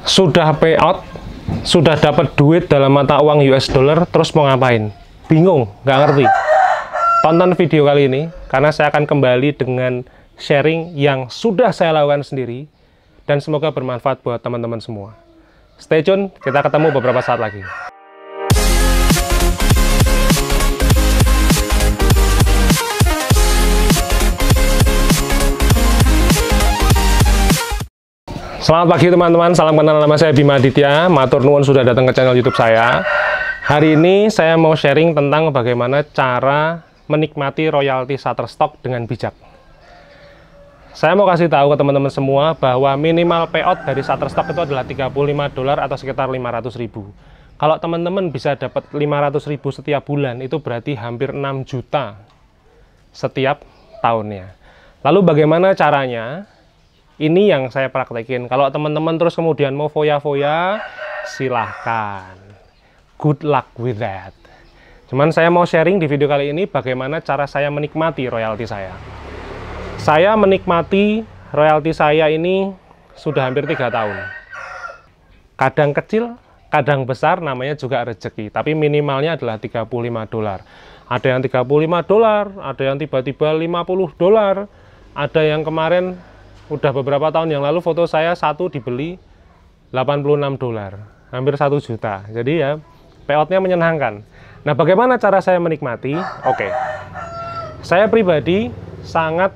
Sudah payout, sudah dapat duit dalam mata uang US dollar, terus mau ngapain? Bingung, nggak ngerti. Tonton video kali ini, karena saya akan kembali dengan sharing yang sudah saya lakukan sendiri, dan semoga bermanfaat buat teman-teman semua. Stay tune, kita ketemu beberapa saat lagi. Selamat pagi teman-teman, salam kenal, nama saya Bima Aditya. Matur nuwun sudah datang ke channel YouTube saya. Hari ini saya mau sharing tentang bagaimana cara menikmati royalti Shutterstock dengan bijak. Saya mau kasih tahu ke teman-teman semua bahwa minimal payout dari Shutterstock itu adalah $35 atau sekitar 500.000. Kalau teman-teman bisa dapat 500.000 setiap bulan, itu berarti hampir 6 juta setiap tahunnya. Lalu bagaimana caranya? Ini yang saya praktekin. Kalau teman-teman terus kemudian mau foya-foya, silahkan. Good luck with that. Cuman saya mau sharing di video kali ini bagaimana cara saya menikmati royalti saya. Saya menikmati royalti saya ini sudah hampir 3 tahun. Kadang kecil, kadang besar, namanya juga rezeki. Tapi minimalnya adalah $35. Ada yang $35, ada yang tiba-tiba $50, ada yang kemarin udah beberapa tahun yang lalu foto saya satu dibeli $86, hampir 1 juta. Jadi ya payoutnya menyenangkan. Nah, bagaimana cara saya menikmati? Oke, saya pribadi sangat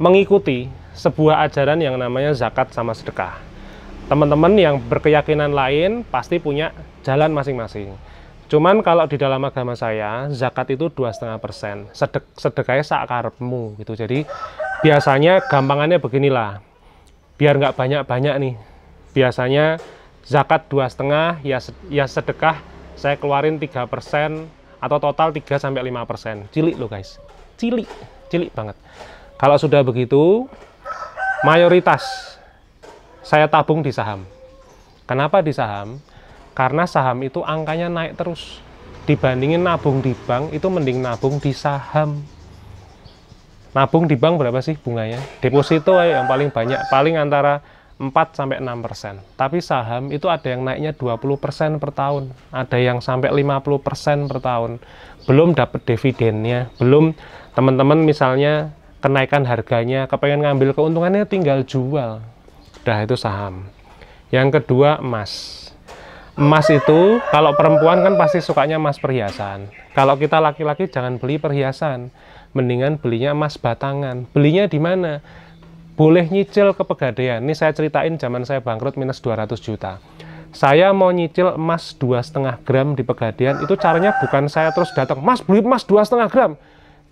mengikuti sebuah ajaran yang namanya zakat sama sedekah. Teman-teman yang berkeyakinan lain pasti punya jalan masing-masing. Cuman kalau di dalam agama saya, zakat itu 2,5%, sedekahnya sakarepmu gitu. Jadi biasanya gampangannya beginilah, biar nggak banyak-banyak nih. Biasanya zakat 2,5, ya sedekah saya keluarin 3%, atau total 3-5%. Cilik loh guys, cilik banget. Kalau sudah begitu, mayoritas saya tabung di saham. Kenapa di saham? Karena saham itu angkanya naik terus. Dibandingin nabung di bank, itu mending nabung di saham. Nabung di bank berapa sih bunganya? Deposito yang paling banyak, paling antara 4-6%. Tapi saham itu ada yang naiknya 20% per tahun. Ada yang sampai 50% per tahun. Belum dapat dividennya, belum teman-teman misalnya kenaikan harganya, kepengen ngambil keuntungannya tinggal jual. Udah itu saham. Yang kedua emas. Emas itu, kalau perempuan kan pasti sukanya emas perhiasan. Kalau kita laki-laki jangan beli perhiasan. Mendingan belinya emas batangan. Belinya di mana? Boleh nyicil ke Pegadaian. Ini saya ceritain zaman saya bangkrut minus 200 juta. Saya mau nyicil emas 2,5 gram di Pegadaian. Itu caranya bukan saya terus datang, Mas beli emas 2,5 gram.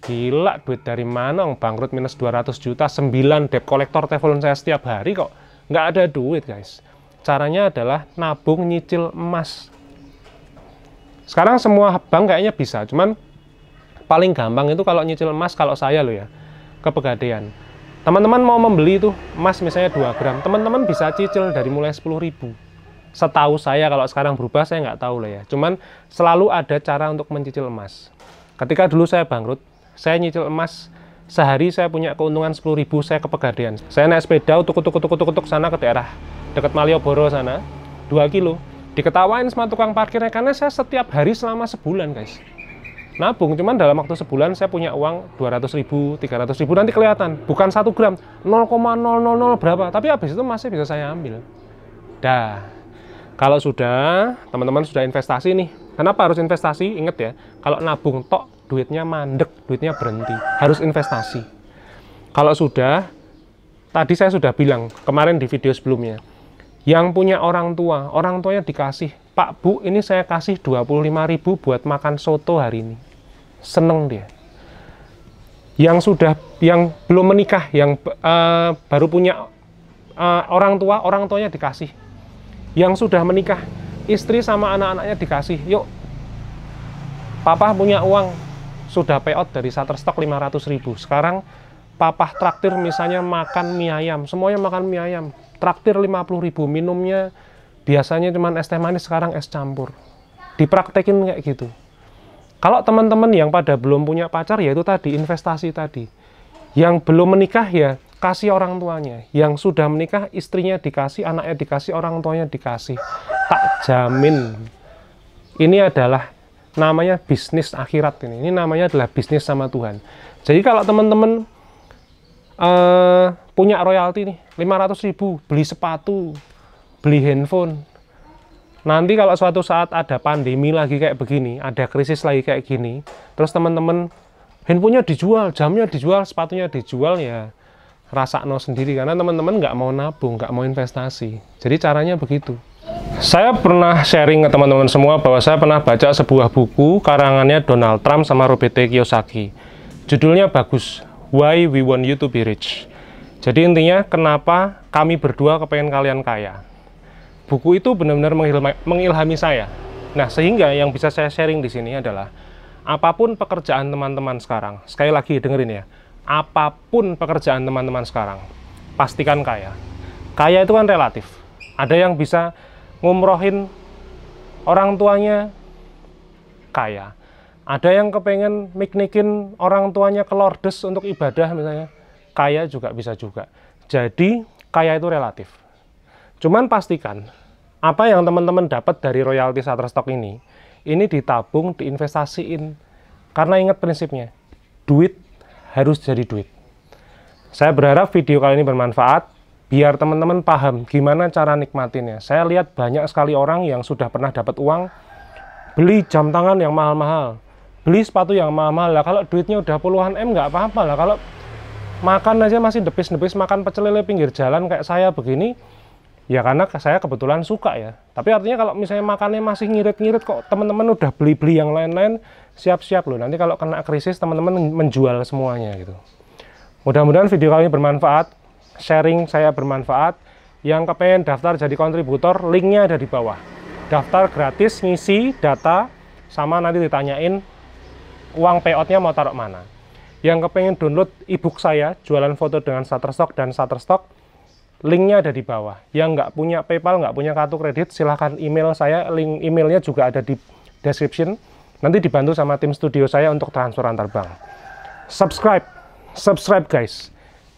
Gila, duit dari mana? Bangkrut minus 200 juta, 9 debt collector telepon saya setiap hari kok. Nggak ada duit guys. Caranya adalah nabung nyicil emas. Sekarang semua bank kayaknya bisa, cuman paling gampang itu kalau nyicil emas, kalau saya loh ya, ke Pegadaian. Teman-teman mau membeli itu emas misalnya 2 gram, teman-teman bisa cicil dari mulai 10.000. Setahu saya, kalau sekarang berubah saya nggak tahu lah ya. Cuman selalu ada cara untuk mencicil emas. Ketika dulu saya bangkrut, saya nyicil emas, sehari saya punya keuntungan 10.000, saya ke Pegadaian. Saya naik sepeda, utuk sana ke daerah dekat Malioboro sana, 2 kilo. Diketawain sama tukang parkirnya, karena saya setiap hari selama sebulan guys nabung. Cuman dalam waktu sebulan saya punya uang 200.000, 300.000, nanti kelihatan bukan 1 gram, 0,000 berapa, tapi habis itu masih bisa saya ambil. Dah, kalau sudah teman-teman sudah investasi nih, kenapa harus investasi? Ingat ya, kalau nabung tok duitnya mandek, duitnya berhenti, harus investasi. Kalau sudah, tadi saya sudah bilang kemarin di video sebelumnya, yang punya orang tuanya dikasih, Pak Bu, ini saya kasih 25.000 buat makan soto hari ini. Seneng dia. Yang belum menikah, yang baru punya orang tuanya dikasih. Yang sudah menikah, istri sama anak-anaknya dikasih. Yuk, Papa punya uang, sudah payout dari Shutterstock 500.000. Sekarang Papa traktir misalnya makan mie ayam, semuanya makan mie ayam. Traktir 50.000, minumnya biasanya cuma es teh manis, sekarang es campur. Dipraktekin kayak gitu. Kalau teman-teman yang pada belum punya pacar, ya itu tadi, investasi tadi. Yang belum menikah, ya kasih orang tuanya. Yang sudah menikah, istrinya dikasih, anaknya dikasih, orang tuanya dikasih. Tak jamin. Ini adalah namanya bisnis akhirat ini. Ini namanya adalah bisnis sama Tuhan. Jadi kalau teman-teman punya royalti nih, 500.000, beli sepatu, beli handphone. Nanti kalau suatu saat ada pandemi lagi kayak begini, ada krisis lagi kayak gini, terus teman-teman handphonenya dijual, jamnya dijual, sepatunya dijual, ya rasakno sendiri. Karena teman-teman nggak mau nabung, nggak mau investasi. Jadi caranya begitu. Saya pernah sharing ke teman-teman semua bahwa saya pernah baca sebuah buku karangannya Donald Trump sama Robert T. Kiyosaki. Judulnya bagus, Why We Want You to Be Rich. Jadi intinya, kenapa kami berdua kepengen kalian kaya. Buku itu benar-benar mengilhami saya. Nah, sehingga yang bisa saya sharing di sini adalah apapun pekerjaan teman-teman sekarang, sekali lagi dengerin ya, apapun pekerjaan teman-teman sekarang, pastikan kaya. Kaya itu kan relatif. Ada yang bisa ngumrohin orang tuanya kaya. Ada yang kepengen miknikin orang tuanya ke Lordes untuk ibadah misalnya, kaya juga bisa juga. Jadi kaya itu relatif. Cuman pastikan apa yang teman-teman dapat dari royalti Shutterstock ini ditabung, diinvestasiin. Karena ingat prinsipnya, duit harus jadi duit. Saya berharap video kali ini bermanfaat, biar teman-teman paham gimana cara nikmatinnya. Saya lihat banyak sekali orang yang sudah pernah dapat uang, beli jam tangan yang mahal-mahal, beli sepatu yang mahal-mahal. Lah kalau duitnya udah puluhan M nggak apa-apa lah. Kalau makan aja masih depis-depis, makan pecel lele pinggir jalan kayak saya begini, ya karena saya kebetulan suka ya. Tapi artinya kalau misalnya makannya masih ngirit-ngirit, kok teman-teman udah beli-beli yang lain-lain, siap-siap loh. Nanti kalau kena krisis, teman-teman menjual semuanya gitu. Mudah-mudahan video kali ini bermanfaat. Sharing saya bermanfaat. Yang kepengen daftar jadi kontributor, linknya ada di bawah. Daftar gratis, ngisi data, sama nanti ditanyain uang payoutnya mau taruh mana. Yang kepengen download ebook saya, jualan foto dengan Shutterstock dan Shutterstock, linknya ada di bawah. Yang nggak punya PayPal, nggak punya kartu kredit, silahkan email saya. Link emailnya juga ada di description. Nanti dibantu sama tim studio saya untuk transfer antar bank. Subscribe guys.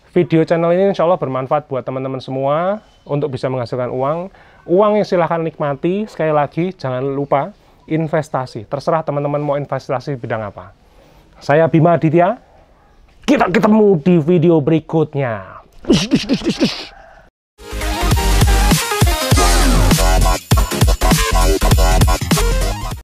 Video channel ini insya Allah bermanfaat buat teman-teman semua untuk bisa menghasilkan uang. Uang yang silahkan nikmati. Sekali lagi, jangan lupa investasi. Terserah teman-teman mau investasi bidang apa. Saya Bima Aditya. Kita ketemu di video berikutnya.